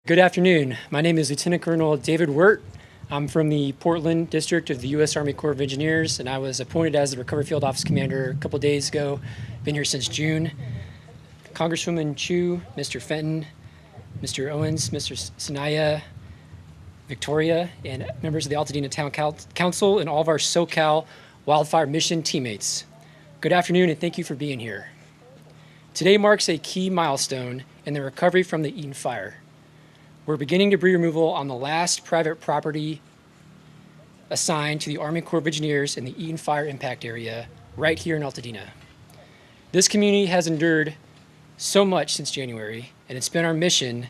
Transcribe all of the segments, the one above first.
Good afternoon. My name is Lieutenant Colonel David Wirt. I'm from the Portland District of the U.S. Army Corps of Engineers, and I was appointed as the Recovery Field Office Commander a couple days ago. Been here since June. Congresswoman Chu, Mr. Fenton, Mr. Owens, Mr. Sanaya, Victoria, and members of the Altadena Town Council, and all of our SoCal Wildfire Mission teammates. Good afternoon, and thank you for being here. Today marks a key milestone in the recovery from the Eaton Fire. We're beginning debris removal on the last private property assigned to the Army Corps of Engineers in the Eaton Fire impact area right here in Altadena. This community has endured so much since January, and it's been our mission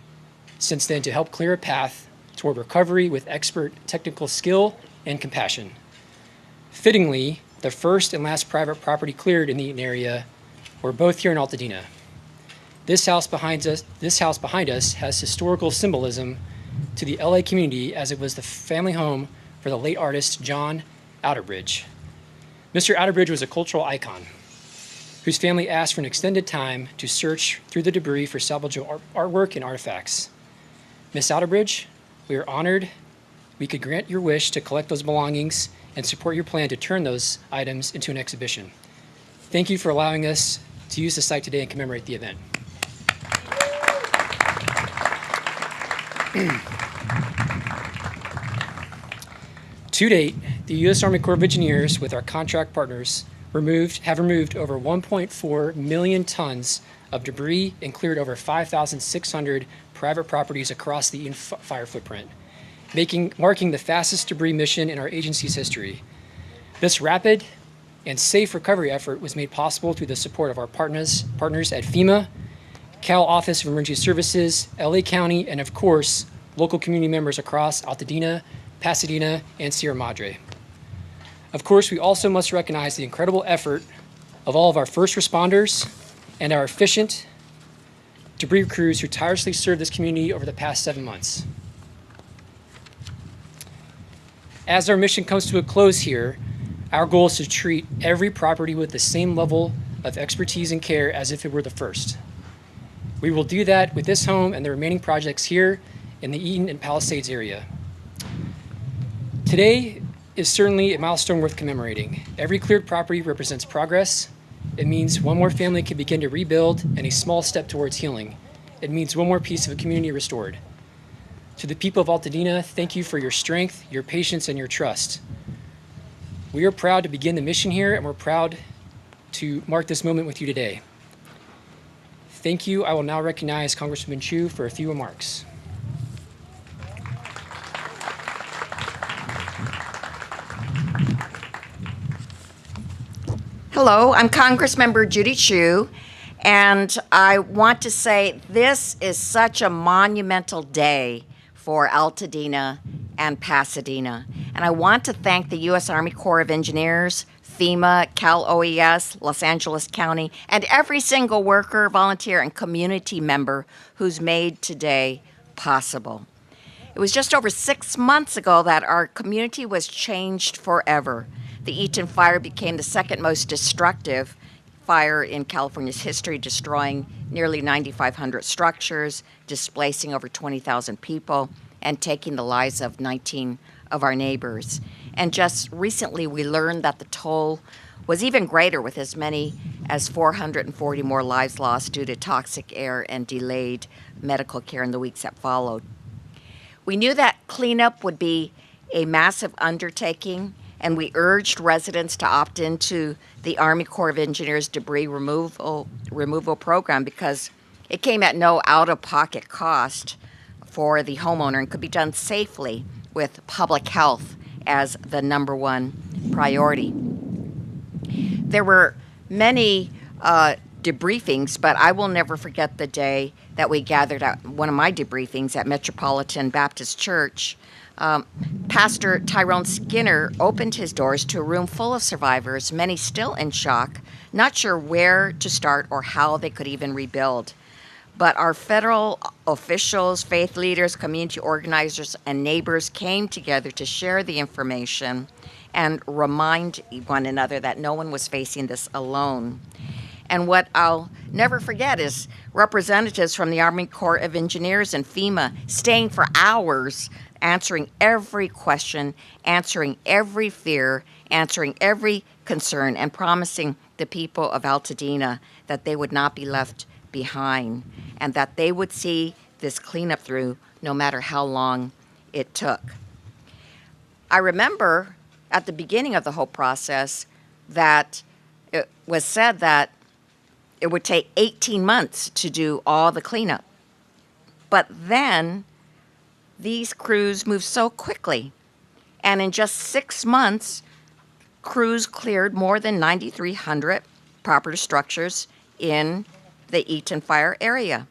since then to help clear a path toward recovery with expert technical skill and compassion. Fittingly, the first and last private property cleared in the Eaton area were both here in Altadena. This house behind us has historical symbolism to the LA community, as it was the family home for the late artist John Outerbridge. Mr. Outerbridge was a cultural icon whose family asked for an extended time to search through the debris for salvageable artwork and artifacts. Miss Outerbridge, we are honored we could grant your wish to collect those belongings and support your plan to turn those items into an exhibition. Thank you for allowing us to use the site today and commemorate the event. To date, the U.S. Army Corps of Engineers, with our contract partners, have removed over 1.4 million tons of debris and cleared over 5,600 private properties across the Eaton Fire footprint, marking the fastest debris mission in our agency's history. This rapid and safe recovery effort was made possible through the support of our partners at FEMA, Cal Office of Emergency Services, LA County, and of course, local community members across Altadena, Pasadena, and Sierra Madre. Of course, we also must recognize the incredible effort of all of our first responders and our efficient debris crews who tirelessly served this community over the past 7 months. As our mission comes to a close here, our goal is to treat every property with the same level of expertise and care as if it were the first. We will do that with this home and the remaining projects here in the Eaton and Palisades area. Today is certainly a milestone worth commemorating. Every cleared property represents progress. It means one more family can begin to rebuild and a small step towards healing. It means one more piece of a community restored. To the people of Altadena, thank you for your strength, your patience, and your trust. We are proud to begin the mission here, and we're proud to mark this moment with you today. Thank you. I will now recognize Congresswoman Chu for a few remarks. Hello, I'm Congressmember Judy Chu, and I want to say this is such a monumental day for Altadena and Pasadena. And I want to thank the U.S. Army Corps of Engineers, FEMA, Cal OES, Los Angeles County, and every single worker, volunteer, and community member who's made today possible. It was just over 6 months ago that our community was changed forever. The Eaton Fire became the second most destructive fire in California's history, destroying nearly 9,500 structures, displacing over 20,000 people, and taking the lives of 19 of our neighbors. And just recently, we learned that the toll was even greater, with as many as 440 more lives lost due to toxic air and delayed medical care in the weeks that followed. We knew that cleanup would be a massive undertaking, and we urged residents to opt into the Army Corps of Engineers debris removal program because it came at no out-of-pocket cost for the homeowner and could be done safely with public health as the number one priority. There were many debriefings, but I will never forget the day that we gathered at one of my debriefings at Metropolitan Baptist Church. Pastor Tyrone Skinner opened his doors to a room full of survivors, many still in shock, not sure where to start or how they could even rebuild. But our federal officials, faith leaders, community organizers, and neighbors came together to share the information and remind one another that no one was facing this alone. And what I'll never forget is representatives from the Army Corps of Engineers and FEMA staying for hours, answering every question, answering every fear, answering every concern, and promising the people of Altadena that they would not be left behind and that they would see this cleanup through no matter how long it took. I remember at the beginning of the whole process that it was said that it would take 18 months to do all the cleanup. But then these crews moved so quickly. And in just 6 months, crews cleared more than 9,300 property structures in the Eaton Fire area.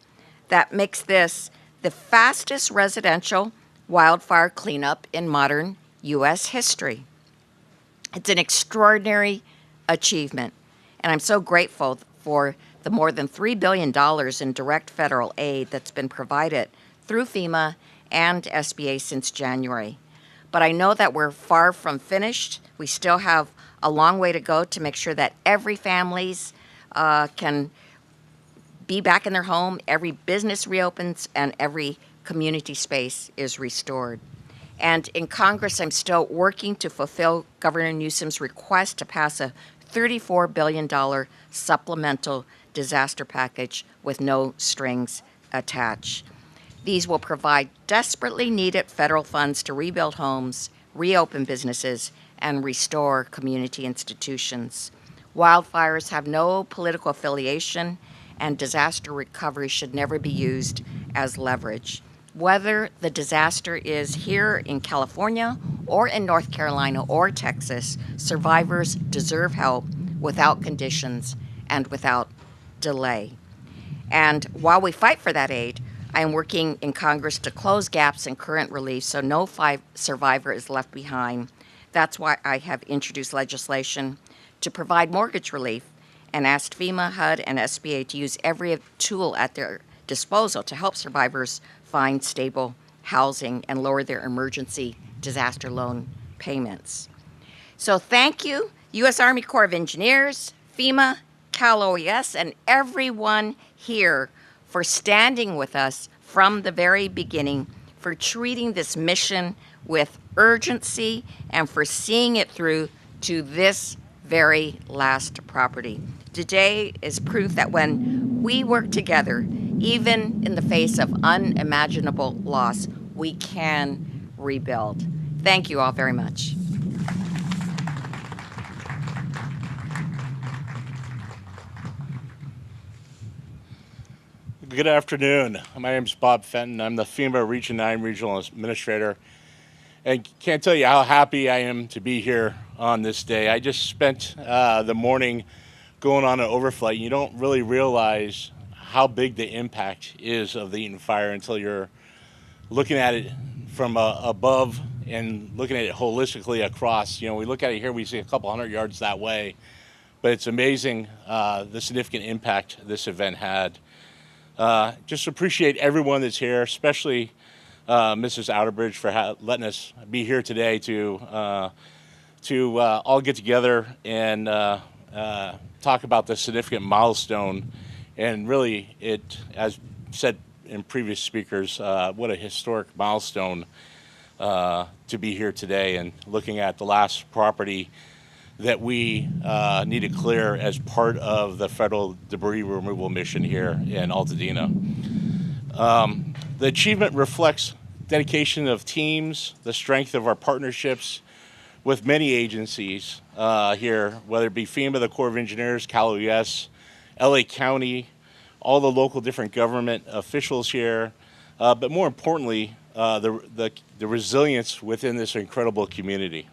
That makes this the fastest residential wildfire cleanup in modern U.S. history. It's an extraordinary achievement, and I'm so grateful for the more than $3 billion in direct federal aid that's been provided through FEMA and SBA since January. But I know that we're far from finished. We still have a long way to go to make sure that every families can be back in their home, every business reopens, and every community space is restored. And in Congress, I'm still working to fulfill Governor Newsom's request to pass a $34 billion supplemental disaster package with no strings attached. These will provide desperately needed federal funds to rebuild homes, reopen businesses, and restore community institutions. Wildfires have no political affiliation, and disaster recovery should never be used as leverage. Whether the disaster is here in California or in North Carolina or Texas, survivors deserve help without conditions and without delay. And while we fight for that aid, I am working in Congress to close gaps in current relief so no survivor is left behind. That's why I have introduced legislation to provide mortgage relief and asked FEMA, HUD, and SBA to use every tool at their disposal to help survivors find stable housing and lower their emergency disaster loan payments. So thank you, U.S. Army Corps of Engineers, FEMA, Cal OES, and everyone here for standing with us from the very beginning, for treating this mission with urgency, and for seeing it through to this very last property. Today is proof that when we work together, even in the face of unimaginable loss, we can rebuild. Thank you all very much. Good afternoon. My name is Bob Fenton. I'm the FEMA Region 9 Regional Administrator. And can't tell you how happy I am to be here on this day. I just spent the morning going on an overflight. You don't really realize how big the impact is of the Eaton Fire until you're looking at it from above and looking at it holistically across. You know, we look at it here, we see a couple hundred yards that way, but it's amazing the significant impact this event had. Just appreciate everyone that's here, especially Mrs. Outerbridge for letting us be here today to all get together and talk about this significant milestone. And really, it, as said in previous speakers, what a historic milestone to be here today and looking at the last property that we need to clear as part of the federal debris removal mission here in Altadena. The achievement reflects dedication of teams, the strength of our partnerships with many agencies here, whether it be FEMA, the Corps of Engineers, Cal OES, LA County, all the local different government officials here, but more importantly, the resilience within this incredible community.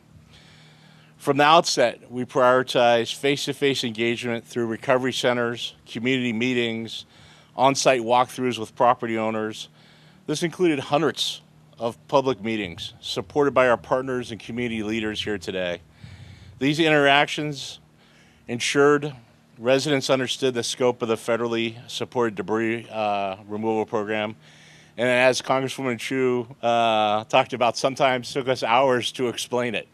From the outset, we prioritize face-to-face engagement through recovery centers, community meetings, on-site walkthroughs with property owners. This included hundreds of public meetings supported by our partners and community leaders here today. These interactions ensured residents understood the scope of the federally supported debris removal program. And as Congresswoman Chu talked about, sometimes took us hours to explain it.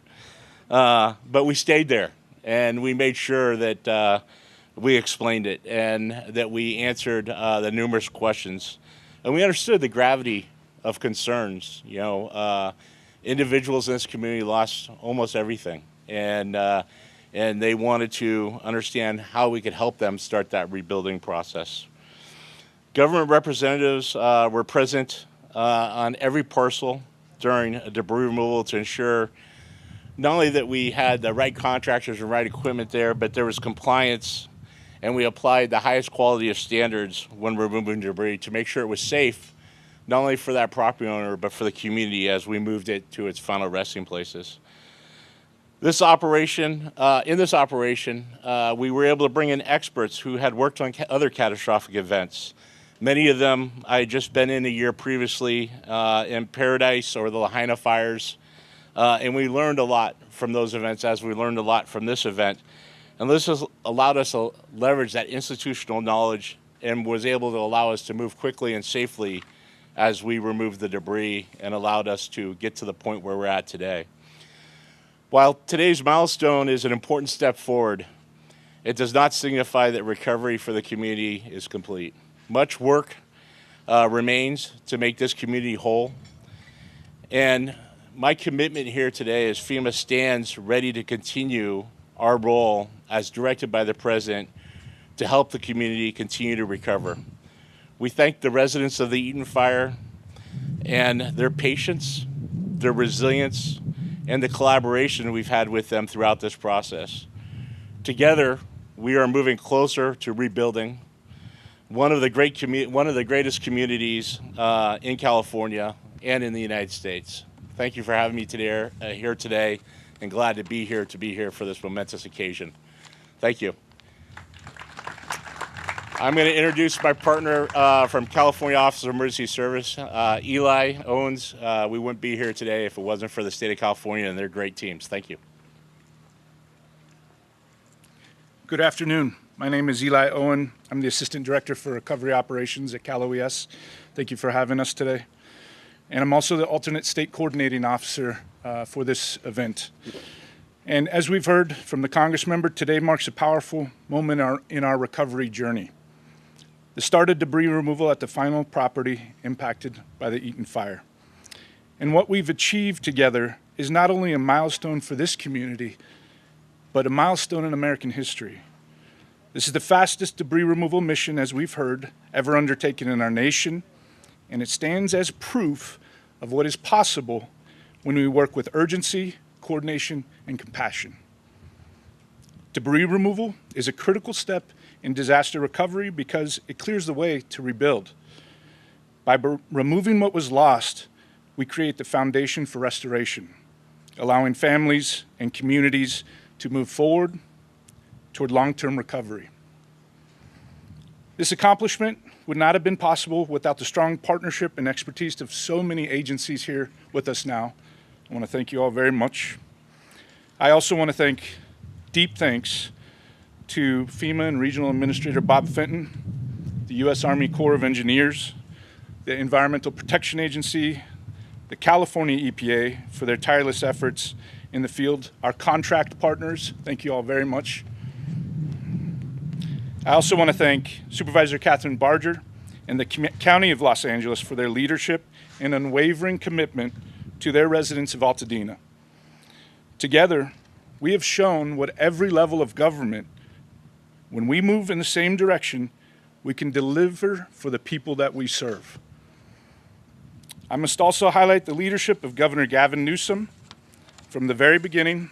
But we stayed there and we made sure that we explained it and that we answered the numerous questions. And we understood the gravity of concerns. Individuals in this community lost almost everything. And they wanted to understand how we could help them start that rebuilding process. Government representatives were present on every parcel during debris removal to ensure not only that we had the right contractors and right equipment there, but there was compliance, and we applied the highest quality of standards when removing debris to make sure it was safe, not only for that property owner, but for the community as we moved it to its final resting places. In this operation, we were able to bring in experts who had worked on other catastrophic events. Many of them I had just been in a year previously in Paradise or the Lahaina fires, and we learned a lot from those events as we learned a lot from this event. And this has allowed us to leverage that institutional knowledge and was able to allow us to move quickly and safely as we removed the debris and allowed us to get to the point where we're at today. While today's milestone is an important step forward, it does not signify that recovery for the community is complete. Much work remains to make this community whole. And my commitment here today is FEMA stands ready to continue our role as directed by the President to help the community continue to recover. We thank the residents of the Eaton Fire and their patience, their resilience, and the collaboration we've had with them throughout this process. Together, we are moving closer to rebuilding one of the greatest communities in California and in the United States. Thank you for having me today, here today, and glad to be here for this momentous occasion. Thank you. I'm going to introduce my partner from California Office of Emergency Service, Eli Owens. We wouldn't be here today if it wasn't for the state of California and their great teams. Thank you. Good afternoon. My name is Eli Owen. I'm the Assistant Director for Recovery Operations at Cal OES. Thank you for having us today. And I'm also the alternate state coordinating officer for this event. And as we've heard from the Congress member, today marks a powerful moment in our recovery journey. The start of debris removal at the final property impacted by the Eaton Fire. And what we've achieved together is not only a milestone for this community, but a milestone in American history. This is the fastest debris removal mission, as we've heard, ever undertaken in our nation, and it stands as proof of what is possible when we work with urgency, coordination, and compassion. Debris removal is a critical step in disaster recovery because it clears the way to rebuild. By removing what was lost, we create the foundation for restoration, allowing families and communities to move forward toward long-term recovery. This accomplishment would not have been possible without the strong partnership and expertise of so many agencies here with us now. I want to thank you all very much. I also want to thank, deep thanks to FEMA and Regional Administrator Bob Fenton, the U.S. Army Corps of Engineers, the Environmental Protection Agency, the California EPA for their tireless efforts in the field, our contract partners, thank you all very much. I also want to thank Supervisor Catherine Barger and the County of Los Angeles for their leadership and unwavering commitment to their residents of Altadena. Together, we have shown what every level of government, when we move in the same direction, we can deliver for the people that we serve. I must also highlight the leadership of Governor Gavin Newsom. From the very beginning,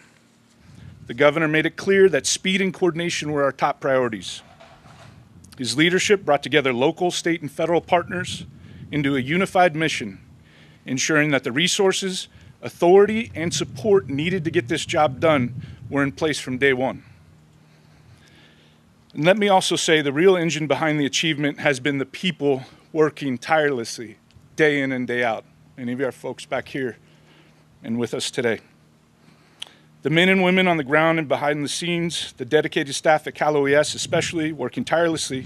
the governor made it clear that speed and coordination were our top priorities. His leadership brought together local, state, and federal partners into a unified mission, ensuring that the resources, authority, and support needed to get this job done were in place from day one. And let me also say the real engine behind the achievement has been the people working tirelessly, day in and day out. Many of our folks back here and with us today. The men and women on the ground and behind the scenes, the dedicated staff at Cal OES especially, working tirelessly,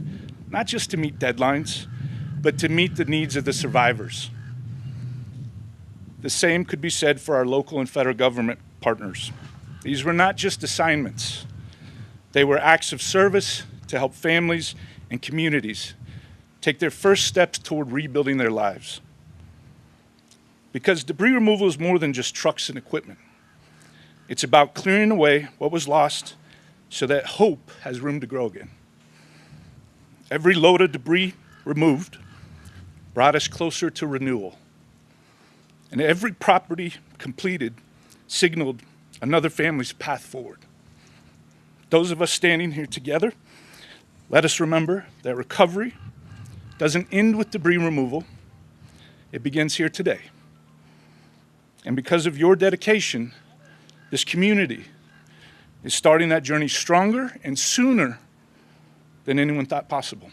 not just to meet deadlines, but to meet the needs of the survivors. The same could be said for our local and federal government partners. These were not just assignments. They were acts of service to help families and communities take their first steps toward rebuilding their lives. Because debris removal is more than just trucks and equipment. It's about clearing away what was lost so that hope has room to grow again. Every load of debris removed brought us closer to renewal. And every property completed signaled another family's path forward. Those of us standing here together, let us remember that recovery doesn't end with debris removal. It begins here today. And because of your dedication, this community is starting that journey stronger and sooner than anyone thought possible.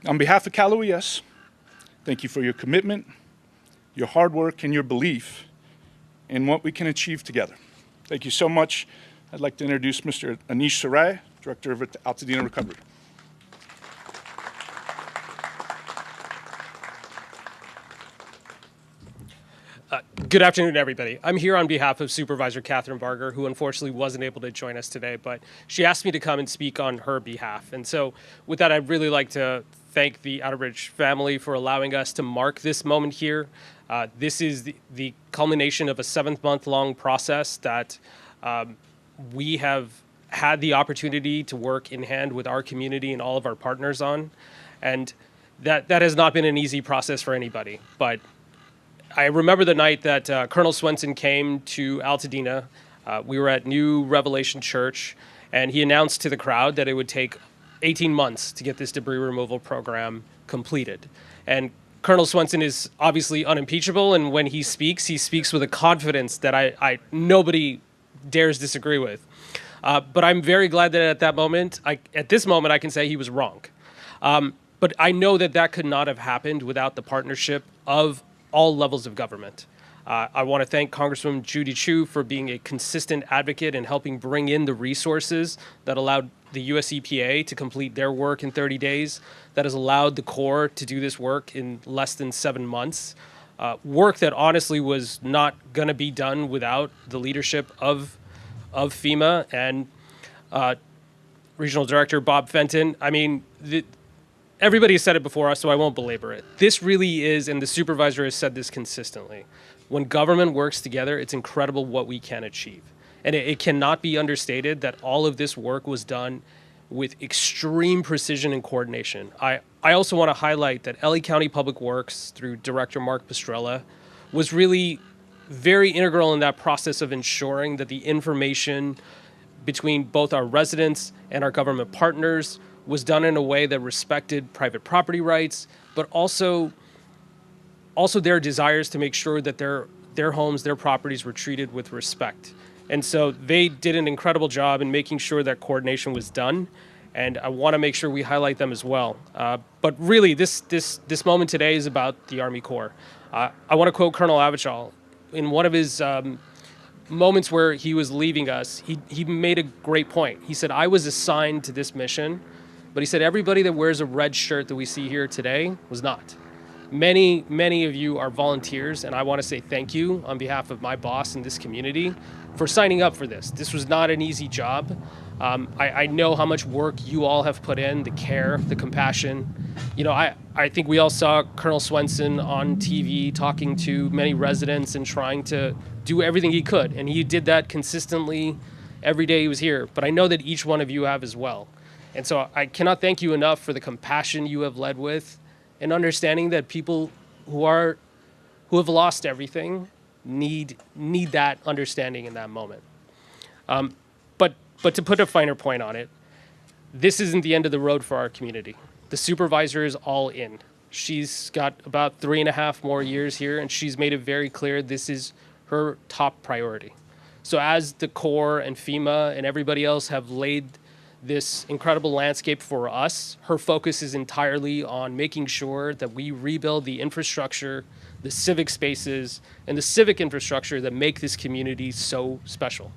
On behalf of Cal OES, thank you for your commitment, your hard work, and your belief in what we can achieve together. Thank you so much. I'd like to introduce Mr. Anish Sarai, Director of Altadena Recovery. Good afternoon, everybody. I'm here on behalf of Supervisor Catherine Barger, who unfortunately wasn't able to join us today, but she asked me to come and speak on her behalf. And so with that, I'd really like to thank the Outerbridge family for allowing us to mark this moment here. This is the culmination of a 7-month-long process that we have had the opportunity to work in hand with our community and all of our partners on. And that has not been an easy process for anybody, but I remember the night that Colonel Swenson came to Altadena. We were at New Revelation Church, and he announced to the crowd that it would take 18 months to get this debris removal program completed. And Colonel Swenson is obviously unimpeachable, and when he speaks with a confidence that nobody dares disagree with. But I'm very glad that at this moment, I can say he was wrong. But I know that could not have happened without the partnership of all levels of government. I want to thank Congresswoman Judy Chu for being a consistent advocate and helping bring in the resources that allowed the US EPA to complete their work in 30 days, that has allowed the Corps to do this work in less than 7 months. Work that honestly was not going to be done without the leadership of FEMA and Regional Director Bob Fenton. I mean, everybody has said it before us, so I won't belabor it. This really is, and the supervisor has said this consistently, when government works together, it's incredible what we can achieve. And it cannot be understated that all of this work was done with extreme precision and coordination. I also want to highlight that LA County Public Works, through Director Mark Pastrella, was really very integral in that process of ensuring that the information between both our residents and our government partners was done in a way that respected private property rights, but also their desires to make sure that their homes, their properties were treated with respect. And so they did an incredible job in making sure that coordination was done, and I want to make sure we highlight them as well. But really, this moment today is about the Army Corps. I want to quote Colonel Avichal. In one of his moments where he was leaving us, he made a great point. He said, I was assigned to this mission, but he said everybody that wears a red shirt that we see here today was not. Many of you are volunteers, and I want to say thank you on behalf of my boss and this community for signing up for this. This was not an easy job. I know how much work you all have put in, the care, the compassion. You know, I think we all saw Colonel Swenson on TV talking to many residents and trying to do everything he could, and he did that consistently every day he was here. But I know that each one of you have as well. And so I cannot thank you enough for the compassion you have led with, and understanding that people who have lost everything need that understanding in that moment. But to put a finer point on it, this isn't the end of the road for our community. The supervisor is all in. She's got about 3.5 more years here, and she's made it very clear this is her top priority. So as the Corps and FEMA and everybody else have laid this incredible landscape for us, her focus is entirely on making sure that we rebuild the infrastructure, the civic spaces, and the civic infrastructure that make this community so special.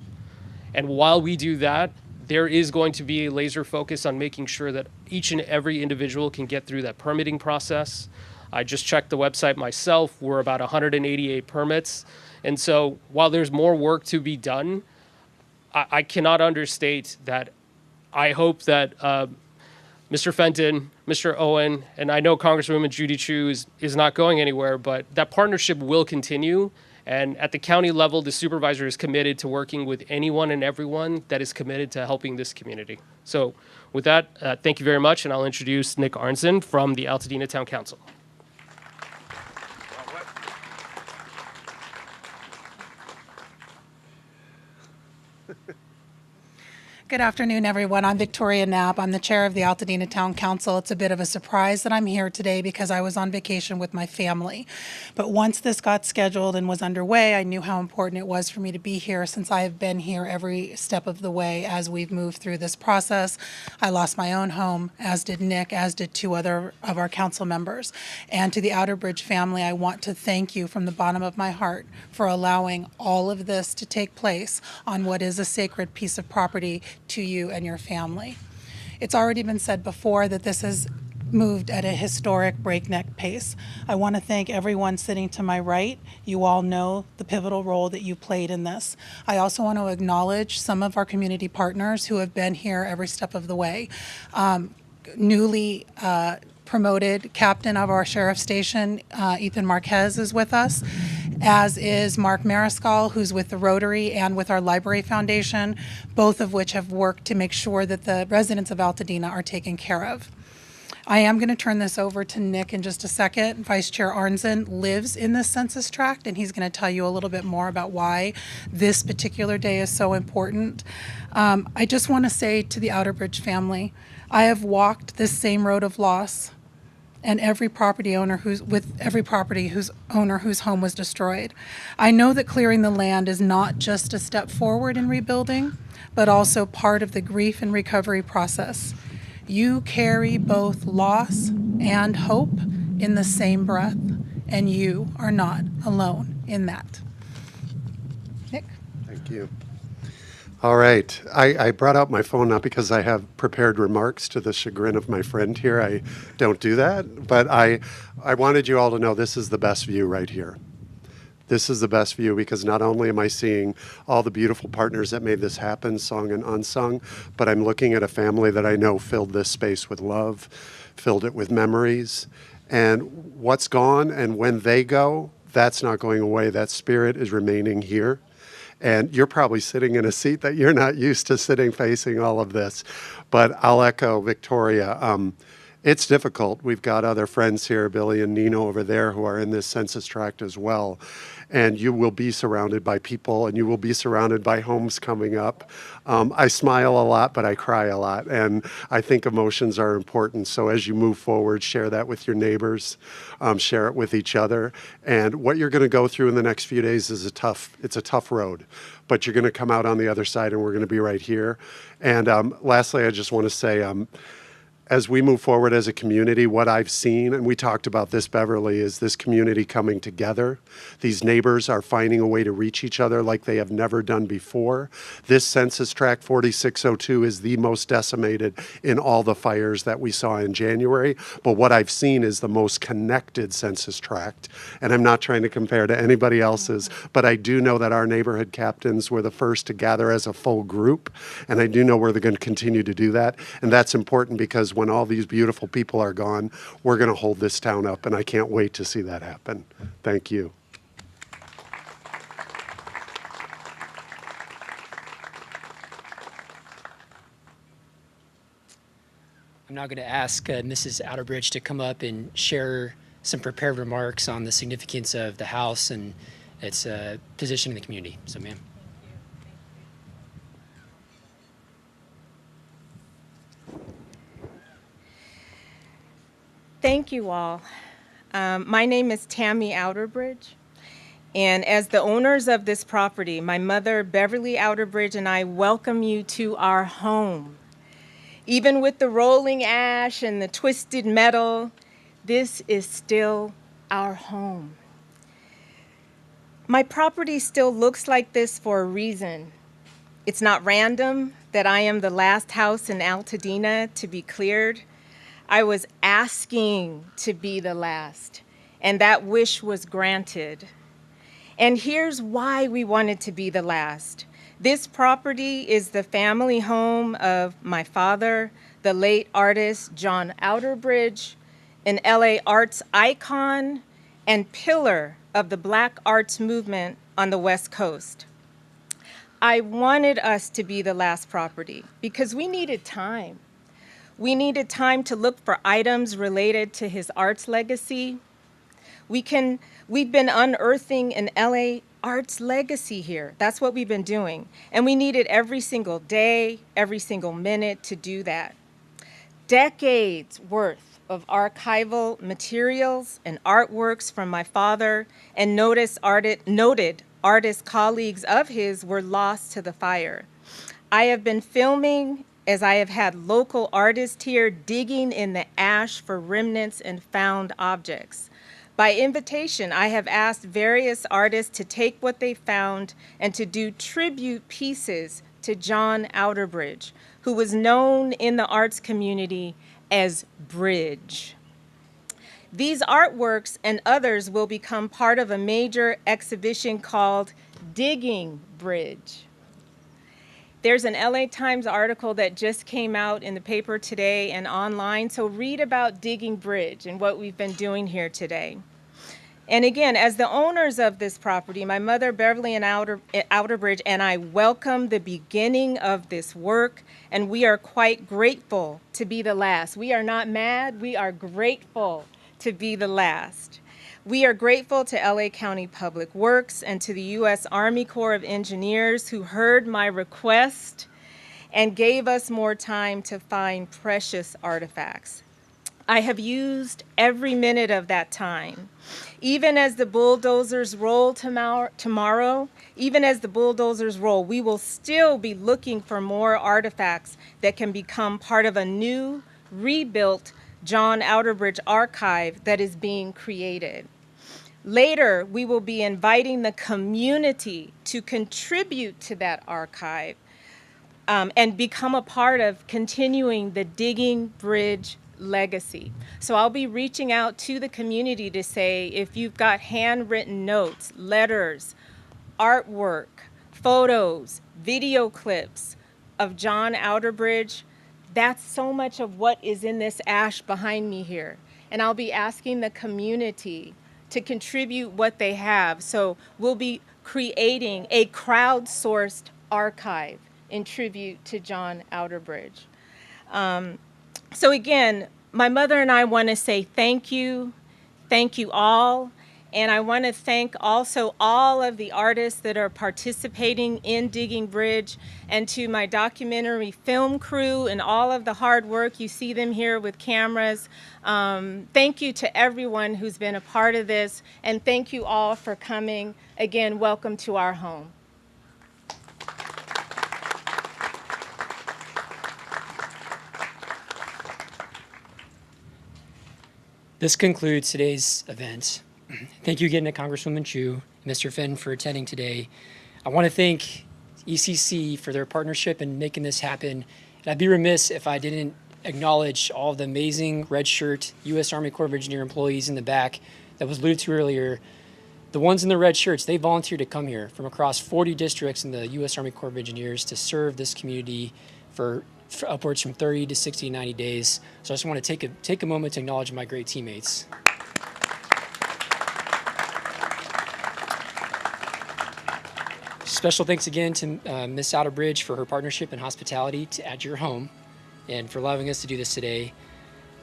And while we do that, there is going to be a laser focus on making sure that each and every individual can get through that permitting process. I just checked the website myself. We're about 188 permits. And so while there's more work to be done, I cannot understate that I hope that Mr. Fenton, Mr. Owen, and I know Congresswoman Judy Chu is not going anywhere, but that partnership will continue. And at the county level, the supervisor is committed to working with anyone and everyone that is committed to helping this community. So with that, thank you very much, and I'll introduce Nick Arnson from the Altadena Town Council. Good afternoon, everyone. I'm Victoria Knapp. I'm the chair of the Altadena Town Council. It's a bit of a surprise that I'm here today because I was on vacation with my family. But once this got scheduled and was underway, I knew how important it was for me to be here since I have been here every step of the way as we've moved through this process. I lost my own home, as did Nick, as did 2 other of our council members. And to the Outerbridge family, I want to thank you from the bottom of my heart for allowing all of this to take place on what is a sacred piece of property to you and your family. It's already been said before that this has moved at a historic breakneck pace. I want to thank everyone sitting to my right. You all know the pivotal role that you played in this. I also want to acknowledge some of our community partners who have been here every step of the way. Newly promoted captain of our sheriff's station, Ethan Marquez, is with us, as is Mark Mariscal, who's with the Rotary and with our Library Foundation, both of which have worked to make sure that the residents of Altadena are taken care of. I am going to turn this over to Nick in just a second. Vice Chair Arnson lives in this census tract, and he's going to tell you a little bit more about why this particular day is so important. I just want to say to the Outerbridge family, I have walked this same road of loss, and every property owner whose owner whose home was destroyed. I know that clearing the land is not just a step forward in rebuilding, but also part of the grief and recovery process. You carry both loss and hope in the same breath, and you are not alone in that. Nick? Thank you. All right. I brought out my phone not because I have prepared remarks to the chagrin of my friend here. I don't do that. But I wanted you all to know this is the best view right here. This is the best view because not only am I seeing all the beautiful partners that made this happen, sung and unsung, but I'm looking at a family that I know filled this space with love, filled it with memories. And what's gone and when they go, that's not going away. That spirit is remaining here. And you're probably sitting in a seat that you're not used to sitting facing all of this. But I'll echo Victoria. It's difficult. We've got other friends here, Billy and Nino over there, who are in this census tract as well. And you will be surrounded by people, and you will be surrounded by homes coming up. I smile a lot, but I cry a lot. And I think emotions are important. So as you move forward, share that with your neighbors, share it with each other. And what you're going to go through in the next few days is it's a tough road. But you're going to come out on the other side, and we're going to be right here. And lastly, I just want to say, as we move forward as a community, what I've seen, and we talked about this, Beverly, is this community coming together. These neighbors are finding a way to reach each other like they have never done before. This census tract 4602 is the most decimated in all the fires that we saw in January. But what I've seen is the most connected census tract. And I'm not trying to compare to anybody else's, but I do know that our neighborhood captains were the first to gather as a full group. And I do know we're going to continue to do that. And that's important because when all these beautiful people are gone, we're going to hold this town up, and I can't wait to see that happen. Thank you. I'm now going to ask Mrs. Outerbridge to come up and share some prepared remarks on the significance of the house and its position in the community. So, ma'am. Thank you all. My name is Tammy Outerbridge, and as the owners of this property, my mother, Beverly Outerbridge, and I welcome you to our home. Even with the rolling ash and the twisted metal, this is still our home. My property still looks like this for a reason. It's not random that I am the last house in Altadena to be cleared. I was asking to be the last, and that wish was granted. And here's why we wanted to be the last. This property is the family home of my father, the late artist John Outerbridge, an LA arts icon and pillar of the Black arts movement on the West Coast. I wanted us to be the last property because we needed time. We needed time to look for items related to his arts legacy. We've been unearthing an LA arts legacy here. That's what we've been doing. And we needed every single day, every single minute to do that. Decades worth of archival materials and artworks from my father and noted artist colleagues of his were lost to the fire. I have been filming as I have had local artists here digging in the ash for remnants and found objects. By invitation, I have asked various artists to take what they found and to do tribute pieces to John Outerbridge, who was known in the arts community as Bridge. These artworks and others will become part of a major exhibition called Digging Bridge. There's an LA Times article that just came out in the paper today and online, so read about Digging Bridge and what we've been doing here today. And again, as the owners of this property, my mother, Beverly and Outerbridge, and I welcome the beginning of this work, and we are quite grateful to be the last. We are not mad, we are grateful to be the last. We are grateful to LA County Public Works and to the U.S. Army Corps of Engineers who heard my request and gave us more time to find precious artifacts. I have used every minute of that time. Even as the bulldozers roll tomorrow, even as the bulldozers roll, we will still be looking for more artifacts that can become part of a new, rebuilt John Outerbridge archive that is being created. Later, we will be inviting the community to contribute to that archive and become a part of continuing the Digging Bridge legacy. So I'll be reaching out to the community to say, if you've got handwritten notes, letters, artwork, photos, video clips of John Outerbridge, that's so much of what is in this ash behind me here. And I'll be asking the community to contribute what they have. So we'll be creating a crowdsourced archive in tribute to John Outerbridge. So again, my mother and I want to say thank you all. And I want to thank also all of the artists that are participating in Digging Bridge, and to my documentary film crew and all of the hard work. You see them here with cameras. Thank you to everyone who's been a part of this, and thank you all for coming. Again, welcome to our home. This concludes today's event. Thank you again to Congresswoman Chu, Mr. Finn, for attending today. I want to thank ECC for their partnership in making this happen. And I'd be remiss if I didn't acknowledge all of the amazing red shirt U.S. Army Corps of Engineer employees in the back that was alluded to earlier. The ones in the red shirts, they volunteered to come here from across 40 districts in the U.S. Army Corps of Engineers to serve this community for upwards from 30 to 60 to 90 days. So I just want to take a moment to acknowledge my great teammates. Special thanks again to Ms. Outerbridge for her partnership and hospitality at your home and for allowing us to do this today.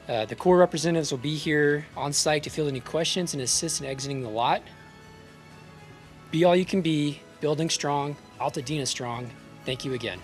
The Corps representatives will be here on site to field any questions and assist in exiting the lot. Be all you can be, building strong, Altadena strong. Thank you again.